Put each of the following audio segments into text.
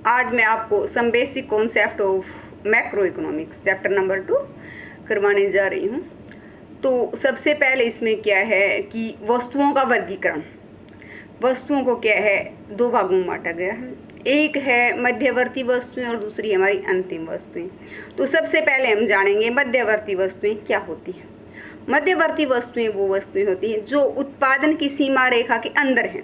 आज मैं आपको some basic concept of macroeconomics chapter number 2 करवाने जा रही हूँ। तो सबसे पहले इसमें क्या है कि वस्तुओं का वर्गीकरण। वस्तुओं को क्या है, दो भागों में बांटा गया है। एक है मध्यवर्ती वस्तुएं और दूसरी हमारी अंतिम वस्तुएं। तो सबसे पहले हम जानेंगे मध्यवर्ती वस्तुएं क्या होती हैं। मध्यवर्ती वस्तुएं वो वस्तुएं होती हैं जो उत्पादन की सीमा रेखा के अंदर हैं,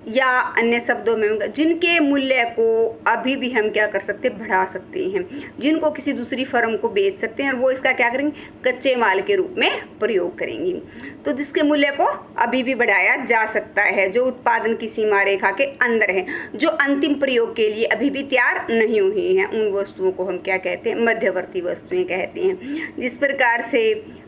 या अन्य शब्दों में जिनके मूल्य को अभी भी हम क्या कर सकते हैं, बढ़ा सकते हैं, जिनको किसी दूसरी फर्म को बेच सकते हैं और वो इसका क्या करेंगे, कच्चे माल के रूप में प्रयोग करेंगी। तो जिसके मूल्य को अभी भी बढ़ाया जा सकता है, जो उत्पादन की सीमा रेखा के अंदर है, जो अंतिम प्रयोग के लिए अभी भी तैयार नहीं हुई हैं, उन वस्तुओं को हम क्या कहते हैं, मध्यवर्ती वस्तुएं कहते हैं। जिस प्रकार से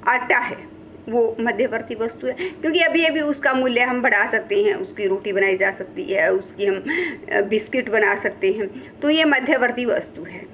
आटा है वो मध्यवर्ती वस्तु है, क्योंकि अभी अभी उसका मूल्य हम बढ़ा सकते हैं, उसकी रोटी बनाई जा सकती है, उसकी हम बिस्किट बना सकते हैं, तो ये मध्यवर्ती वस्तु है।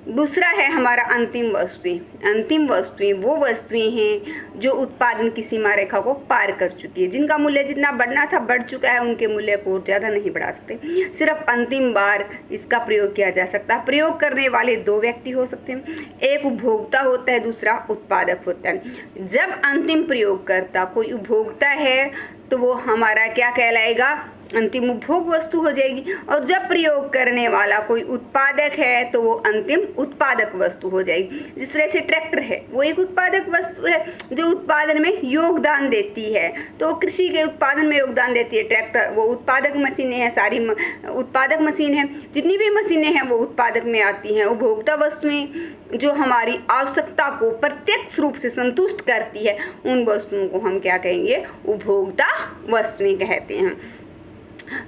दूसरा है हमारा अंतिम वस्तुएं। अंतिम वस्तुएं वो वस्तुएं हैं जो उत्पादन की सीमा रेखा को पार कर चुकी है, जिनका मूल्य जितना बढ़ना था बढ़ चुका है, उनके मूल्य को और ज़्यादा नहीं बढ़ा सकते, सिर्फ अंतिम बार इसका प्रयोग किया जा सकता है। प्रयोग करने वाले दो व्यक्ति हो सकते हैं, एक उपभोक्ता होता है, दूसरा उत्पादक होता है। जब अंतिम प्रयोगकर्ता कोई उपभोक्ता है तो वो हमारा क्या कहलाएगा, अंतिम उपभोग वस्तु हो जाएगी, और जब प्रयोग करने वाला कोई उत्पादक है तो वो अंतिम उत्पादक वस्तु हो जाएगी। जिस तरह से ट्रैक्टर है वो एक उत्पादक वस्तु है जो उत्पादन में योगदान देती है, तो कृषि के उत्पादन में योगदान देती है। ट्रैक्टर वो उत्पादक मशीनें हैं, सारी उत्पादक मशीन है, जितनी भी मशीनें हैं वो उत्पादक में आती हैं। उपभोक्ता वस्तुएं जो हमारी आवश्यकता को प्रत्यक्ष रूप से संतुष्ट करती है, उन वस्तुओं को हम क्या कहेंगे, उपभोक्ता वस्तुएं कहते हैं।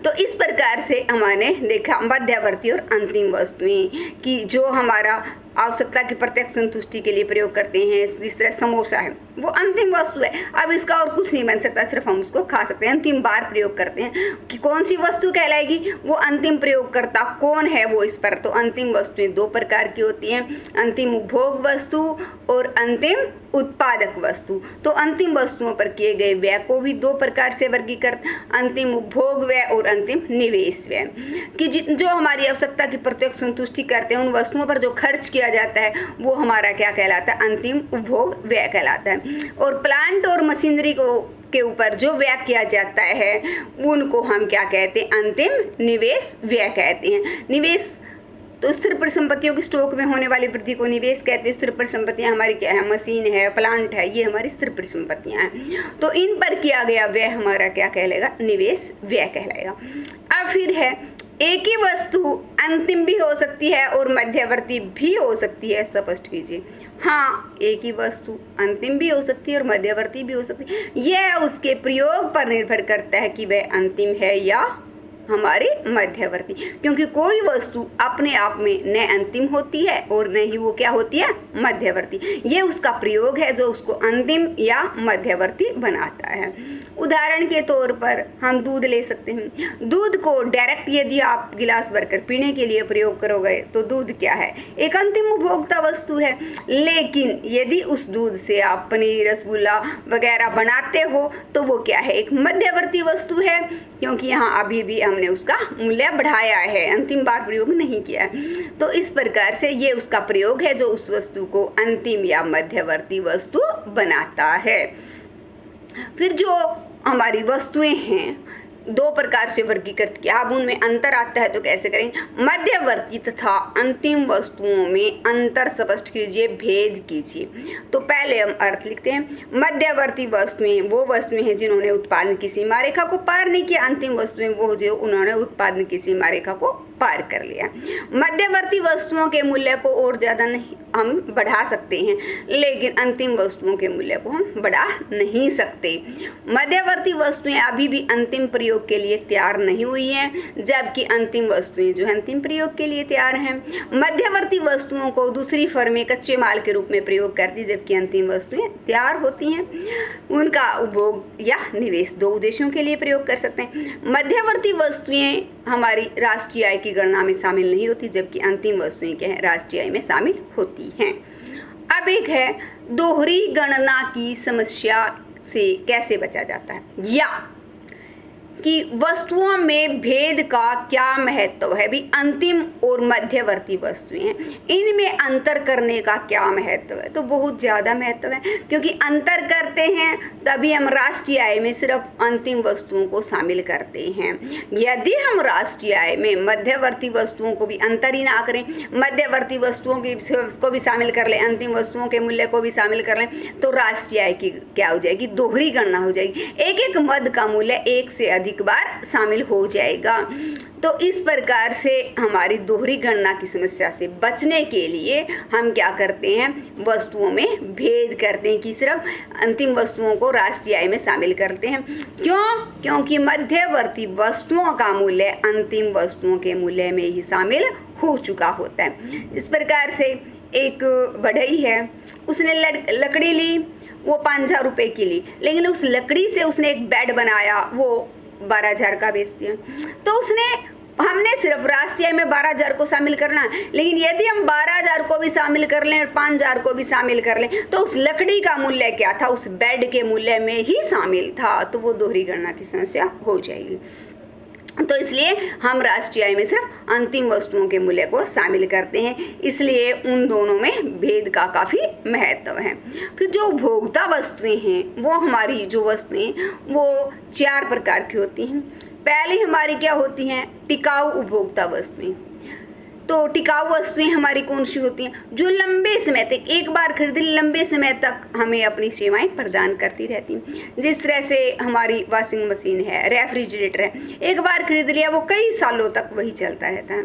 तो इस प्रकार से हमने देखा मध्यवर्ती और अंतिम वस्तुएं कि जो हमारा आवश्यकता की प्रत्यक्ष संतुष्टि के लिए प्रयोग करते हैं। जिस तरह समोसा है वो अंतिम वस्तु है, अब इसका और कुछ नहीं बन सकता, सिर्फ हम उसको खा सकते हैं, अंतिम बार प्रयोग करते हैं। कि कौन सी वस्तु कहलाएगी, वो अंतिम प्रयोगकर्ता कौन है वो इस पर। तो अंतिम वस्तुएं दो प्रकार की होती हैं, अंतिम उपभोग वस्तु और अंतिम उत्पादक वस्तु। तो अंतिम वस्तुओं पर किए गए व्यय को भी दो प्रकार से वर्गीकृत, अंतिम उपभोग व्यय और अंतिम निवेश व्यय। कि जो हमारी आवश्यकता की प्रत्यक्ष संतुष्टि करते हैं, उन वस्तुओं पर जो खर्च किया जाता है वो हमारा क्या कहलाता है, अंतिम उपभोग व्यय कहलाता है। और प्लांट और मशीनरी के ऊपर जो व्यय किया जाता है उनको हम क्या कहते हैं, अंतिम निवेश व्यय कहते हैं। निवेश तो स्थिर परिसंपत्तियों की स्टॉक में होने वाली वृद्धि को निवेश कहते हैं। स्थिर परिसंपत्तियां हमारी क्या है, मशीन है, प्लांट है, ये हमारी स्थिर परिसंपत्तियां हैं। तो इन पर किया गया व्यय हमारा क्या कहलाएगा, निवेश व्यय कहलाएगा। अब फिर है, एक ही वस्तु अंतिम भी हो सकती है और मध्यवर्ती भी हो सकती है, स्पष्ट कीजिए। हाँ, एक ही वस्तु अंतिम भी हो सकती है और मध्यवर्ती भी हो सकती है, यह उसके प्रयोग पर निर्भर करता है कि वह अंतिम है या हमारी मध्यवर्ती। क्योंकि कोई वस्तु अपने आप में न अंतिम होती है और न ही वो क्या होती है, मध्यवर्ती। ये उसका प्रयोग है जो उसको अंतिम या मध्यवर्ती बनाता है। उदाहरण के तौर पर हम दूध ले सकते हैं। दूध को डायरेक्ट यदि आप गिलास भरकर पीने के लिए प्रयोग करोगे तो दूध क्या है, एक अंतिम उपभोक्ता वस्तु है। लेकिन यदि उस दूध से आप पनीर, रसगुल्ला वगैरह बनाते हो तो वो क्या है, एक मध्यवर्ती वस्तु है, क्योंकि यहाँ अभी भी हमने उसका मूल्य बढ़ाया है, अंतिम बार प्रयोग नहीं किया है। तो इस प्रकार से ये उसका प्रयोग है जो उस वस्तु को अंतिम या मध्यवर्ती वस्तु बनाता है। फिर जो हमारी वस्तुएं हैं दो प्रकार से वर्गीकृत किया, अब उनमें अंतर आता है तो कैसे करेंगे, मध्यवर्ती तथा अंतिम वस्तुओं में अंतर स्पष्ट कीजिए, भेद कीजिए। तो पहले हम अर्थ लिखते हैं। मध्यवर्ती वस्तुएं वो वस्तुएं हैं जिन्होंने उत्पादन की सीमा रेखा को पार नहीं किया, अंतिम वस्तुएं वो जो उन्होंने उत्पादन की सीमा रेखा को पार कर लिया। मध्यवर्ती वस्तुओं के मूल्य को और ज़्यादा नहीं हम बढ़ा सकते हैं, लेकिन अंतिम वस्तुओं के मूल्य को हम बढ़ा नहीं सकते। मध्यवर्ती वस्तुएं अभी भी अंतिम प्रयोग के लिए तैयार नहीं हुई हैं, जबकि अंतिम वस्तुएं जो है अंतिम प्रयोग के लिए तैयार हैं। मध्यवर्ती वस्तुओं को दूसरी फर्में कच्चे माल के रूप में प्रयोग करती, जबकि अंतिम वस्तुएं तैयार होती हैं। उनका उपभोग या निवेश दो उद्देश्यों के लिए प्रयोग कर सकते हैं। मध्यवर्ती वस्तुएं हमारी राष्ट्रीय आय की गणना में शामिल नहीं होती, जबकि अंतिम वस्तुएं क्या है, राष्ट्रीय आय में शामिल होती हैं। अब एक है दोहरी गणना की समस्या से कैसे बचा जाता है, या कि वस्तुओं में भेद का क्या महत्व है। भी अंतिम और मध्यवर्ती वस्तुएं हैं, इनमें अंतर करने का क्या महत्व है। तो बहुत ज़्यादा महत्व है, क्योंकि अंतर करते हैं तभी हम राष्ट्रीय आय में सिर्फ अंतिम वस्तुओं को शामिल करते हैं। यदि हम राष्ट्रीय आय में मध्यवर्ती वस्तुओं को भी अंतर ही ना करें, मध्यवर्ती वस्तुओं को भी शामिल कर लें, अंतिम वस्तुओं के मूल्य को भी शामिल कर लें, तो राष्ट्रीय आय की क्या हो जाएगी, दोहरी गणना हो जाएगी। एक एक मद का मूल्य एक से अधिक बार शामिल हो जाएगा। तो इस प्रकार से हमारी दोहरी गणना की समस्या से बचने के लिए हम क्या करते हैं, वस्तुओं में भेद करते हैं कि सिर्फ अंतिम वस्तुओं को राष्ट्रीय आय में शामिल करते हैं। क्यों? क्योंकि मध्यवर्ती वस्तुओं का मूल्य अंतिम वस्तुओं के मूल्य में ही शामिल हो चुका होता है। इस प्रकार से एक बढ़ई है, उसने लकड़ी ली, वो 5,000 रुपये की ली, लेकिन उस लकड़ी से उसने एक बेड बनाया, वो 12,000 का बेच दिया। तो हमने सिर्फ राष्ट्रीय आय में 12,000 को शामिल करना है, लेकिन यदि हम 12,000 को भी शामिल कर लें और 5,000 को भी शामिल कर लें, तो उस लकड़ी का मूल्य क्या था, उस बेड के मूल्य में ही शामिल था। तो वो दोहरी गणना की समस्या हो जाएगी। तो इसलिए हम राष्ट्रीय आय में सिर्फ अंतिम वस्तुओं के मूल्य को शामिल करते हैं, इसलिए उन दोनों में भेद का काफ़ी महत्व है। फिर जो उपभोक्ता वस्तुएं हैं, वो हमारी जो वस्तुएं वो 4 प्रकार की होती हैं। पहली हमारी क्या होती हैं, टिकाऊ उपभोक्ता वस्तुएं। तो टिकाऊ वस्तुएं हमारी कौन सी होती हैं, जो लंबे समय तक, एक बार खरीद ली, लंबे समय तक हमें अपनी सेवाएं प्रदान करती रहती हैं। जिस तरह से हमारी वॉशिंग मशीन है, रेफ्रिजरेटर है, एक बार खरीद लिया वो कई सालों तक वही चलता रहता है।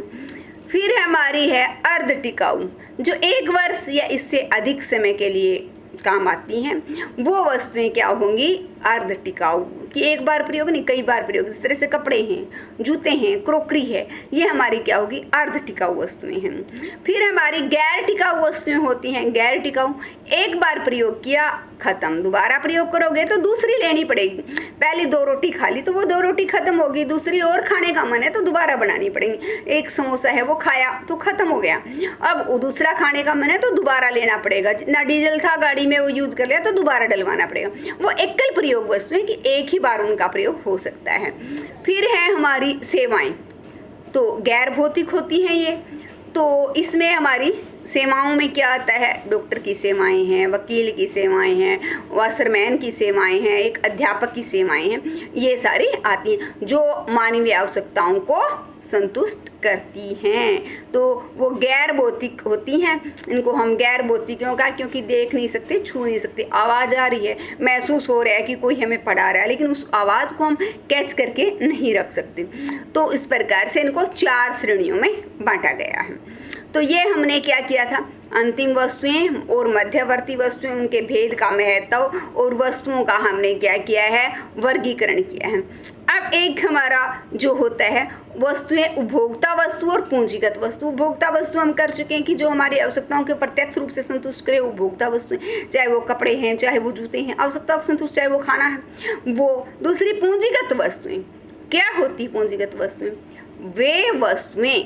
फिर हमारी है अर्ध टिकाऊ, जो 1 वर्ष या इससे अधिक समय के लिए काम आती हैं। वो वस्तुएं क्या होंगी, अर्ध टिकाऊ, कि एक बार प्रयोग नहीं, कई बार प्रयोग। जिस तरह से कपड़े हैं, जूते हैं, क्रोकरी है, ये हमारी क्या होगी, अर्ध टिकाऊ वस्तुएं हैं। फिर हमारी गैर टिकाऊ वस्तुएं होती हैं। गैर टिकाऊ, एक बार प्रयोग किया, खत्म, दोबारा प्रयोग करोगे तो दूसरी लेनी पड़ेगी। पहली 2 रोटी खा ली तो वो 2 रोटी खत्म होगी, दूसरी और खाने का मन है तो दोबारा बनानी पड़ेगी। एक समोसा है वो खाया तो खत्म हो गया, अब वो दूसरा खाने का मन है तो दोबारा लेना पड़ेगा। जितना डीजल था गाड़ी में वो यूज कर लिया तो दोबारा डलवाना पड़ेगा। वो एकल प्रयोग वस्तुएं कि एक ही बार उनका प्रयोग हो सकता है। फिर है हमारी सेवाएं, तो गैर भौतिक होती हैं ये। तो इसमें हमारी सेवाओं में क्या आता है, डॉक्टर की सेवाएं हैं, वकील की सेवाएं हैं, वाशरमैन की सेवाएं हैं, एक अध्यापक की सेवाएं हैं, ये सारी आती हैं जो मानवीय आवश्यकताओं को संतुष्ट करती हैं। तो वो गैर भौतिक होती हैं। इनको हम गैर भौतिक क्यों कहा, क्योंकि देख नहीं सकते, छू नहीं सकते। आवाज़ आ रही है, महसूस हो रहा है कि कोई हमें पढ़ा रहा है, लेकिन उस आवाज़ को हम कैच करके नहीं रख सकते। तो इस प्रकार से इनको 4 श्रेणियों में बांटा गया है। तो ये हमने क्या किया था, अंतिम वस्तुएं और मध्यवर्ती वस्तुएं, उनके भेद का महत्व और वस्तुओं का हमने क्या किया है, वर्गीकरण किया है। अब एक हमारा जो होता है वस्तुएं, उपभोक्ता वस्तु और पूंजीगत वस्तु। उपभोक्ता वस्तु हम कर चुके हैं कि जो हमारी आवश्यकताओं के प्रत्यक्ष रूप से संतुष्ट करे, उपभोक्ता वस्तुएं, चाहे वो कपड़े हैं, चाहे वो जूते हैं, आवश्यकता को संतुष्ट, चाहे वो खाना है वो। दूसरी पूंजीगत वस्तुएं, क्या होती पूंजीगत वस्तुएं, वे वस्तुएं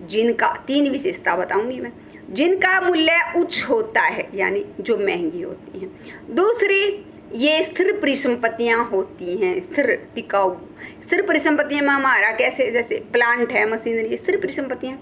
जिनका 3 विशेषता बताऊंगी मैं, जिनका मूल्य उच्च होता है, यानी जो महंगी होती हैं। दूसरी, ये स्थिर परिसंपत्तियां होती हैं, स्थिर टिकाऊ। स्थिर परिसंपत्तियां में हमारा कैसे, जैसे प्लांट है, मशीनरी, स्थिर परिसंपत्तियां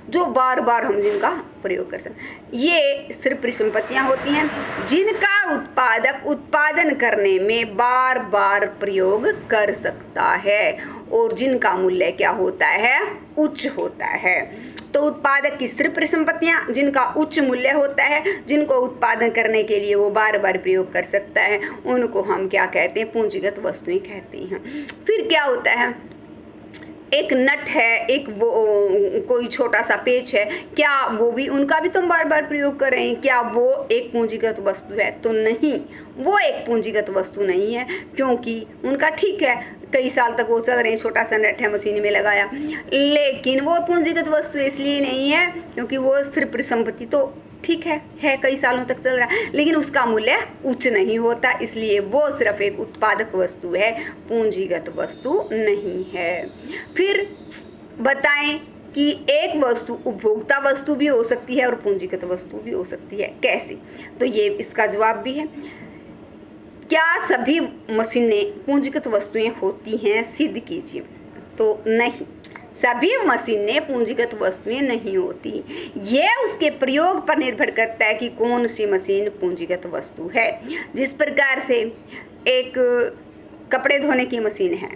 जो बार बार हम जिनका प्रयोग कर सकते, ये स्थिर परिसंपत्तियां होती हैं जिनका उत्पादक उत्पादन करने में बार बार प्रयोग कर सकता है और जिनका मूल्य क्या होता है, उच्च होता है। तो उत्पादक की स्थिर परिसंपत्तियां जिनका उच्च मूल्य होता है, जिनको उत्पादन करने के लिए वो बार बार प्रयोग कर सकता है, उनको हम क्या कहते हैं, पूंजीगत वस्तुएं कहते हैं। फिर क्या होता है, एक नट है, एक वो कोई छोटा सा पेच है, क्या वो भी, उनका भी तुम बार बार प्रयोग कर रहे हैं, क्या वो एक पूंजीगत वस्तु है? तो नहीं, वो एक पूंजीगत वस्तु नहीं है, क्योंकि उनका ठीक है कई साल तक वो चल रहे हैं, छोटा सा नट है, मशीन में लगाया, लेकिन वो पूंजीगत वस्तु इसलिए नहीं है क्योंकि वो स्थिर परिसंपत्ति तो ठीक है कई सालों तक चल रहा है, लेकिन उसका मूल्य उच्च नहीं होता, इसलिए वो सिर्फ एक उत्पादक वस्तु है, पूंजीगत वस्तु नहीं है। फिर बताएं कि एक वस्तु उपभोक्ता वस्तु भी हो सकती है और पूंजीगत वस्तु भी हो सकती है, कैसे? तो ये इसका जवाब भी है। क्या सभी मशीनें पूंजीगत वस्तुएं होती हैं? सिद्ध कीजिए। तो नहीं, सभी मशीनें पूंजीगत वस्तुएं नहीं होती। ये उसके प्रयोग पर निर्भर करता है कि कौन सी मशीन पूंजीगत वस्तु है। जिस प्रकार से एक कपड़े धोने की मशीन है,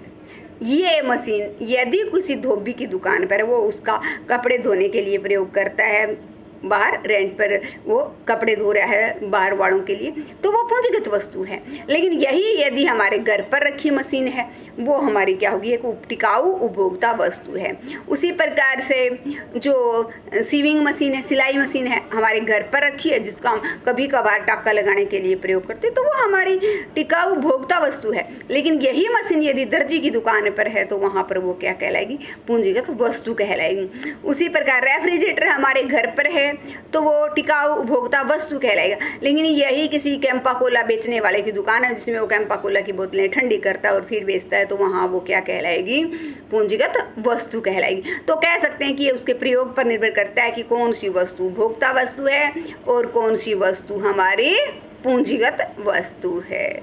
ये मशीन यदि किसी धोबी की दुकान पर वो उसका कपड़े धोने के लिए प्रयोग करता है, बाहर रेंट पर वो कपड़े धो रहा है बाहर वालों के लिए, तो वो पूंजीगत वस्तु है। लेकिन यही यदि हमारे घर पर रखी मशीन है, वो हमारी क्या होगी? एक टिकाऊ उपभोक्ता वस्तु है। उसी प्रकार से जो सीविंग मशीन है, सिलाई मशीन है, हमारे घर पर रखी है, जिसका हम कभी कभार टाका लगाने के लिए प्रयोग करते हैं, तो वो हमारी टिकाऊ उपभोक्ता वस्तु है। लेकिन यही मशीन यदि दर्जी की दुकान पर है, तो वहाँ पर वो क्या कहलाएगी? पूंजीगत वस्तु कहलाएगी। उसी प्रकार रेफ्रिजरेटर हमारे घर पर है, तो वो टिकाऊ उपभोक्ता वस्तु कहलाएगा। लेकिन यही किसी कैंपा कोला बेचने वाले की दुकान है, जिसमें वो कैंपा कोला की बोतलें ठंडी करता है और फिर बेचता है, तो वहाँ वो क्या कहलाएगी? पूंजीगत वस्तु कहलाएगी। तो कह सकते हैं कि ये उसके प्रयोग पर निर्भर करता है कि कौन सी वस्तु उपभोक्ता वस्तु है और कौन सी वस्तु हमारी पूंजीगत वस्तु है।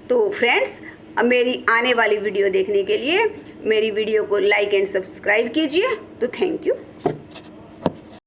तो फ्रेंड्स, अब मेरी आने वाली वीडियो देखने के लिए मेरी वीडियो को लाइक एंड सब्सक्राइब कीजिए। तो थैंक यू।